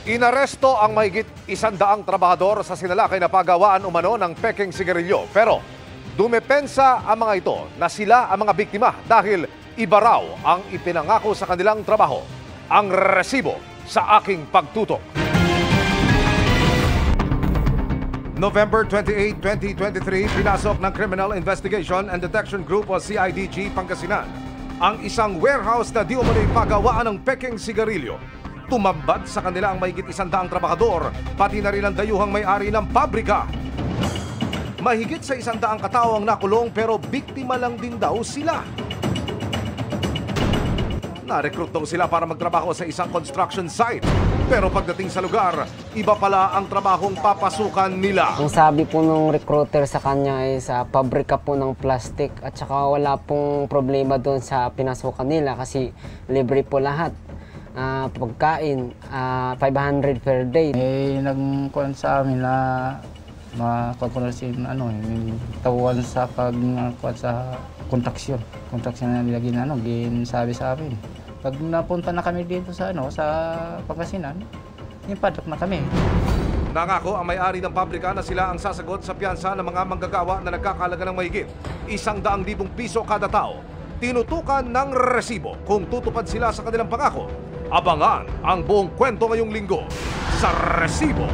Inaresto ang mahigit 100 trabahador sa sinalakay na pagawaan umano ng pekeng sigarilyo. Pero dumepensa ang mga ito na sila ang mga biktima dahil iba raw ang ipinangako sa kanilang trabaho. Ang resibo sa aking pagtutok. November 28, 2023, pinasok ng Criminal Investigation and Detection Group o CIDG Pangasinan ang isang warehouse na di umano'y pagawaan ng pekeng sigarilyo. Tumambad sa kanila ang mahigit 100 trabahador, pati na rin ang dayuhang may-ari ng pabrika. Mahigit sa 100 katao ang nakulong pero biktima lang din daw sila. Na-recruit daw sila para magtrabaho sa isang construction site. Pero pagdating sa lugar, iba pala ang trabahong papasukan nila. Ang sabi po ng recruiter sa kanya ay sa pabrika po ng plastic at saka wala pong problema doon sa pinasukan nila kasi libre po lahat. Pagkain, 500 per day. Nagkuhan sa amin na makakonsin tawuan sa sa kontraksyon. Kontraksyon na nila ginasabi sa amin. Pag napunta na kami dito sa sa Pangasinan, padok na kami. Nangako ang may-ari ng pabrika na sila ang sasagot sa piyansa ng mga manggagawa na nagkakalaga ng mahigit 100,000 piso kada tao. Tinutukan ng resibo kung tutupad sila sa kanilang pangako. Abangan ang buong kwento ngayong linggo sa Resibo.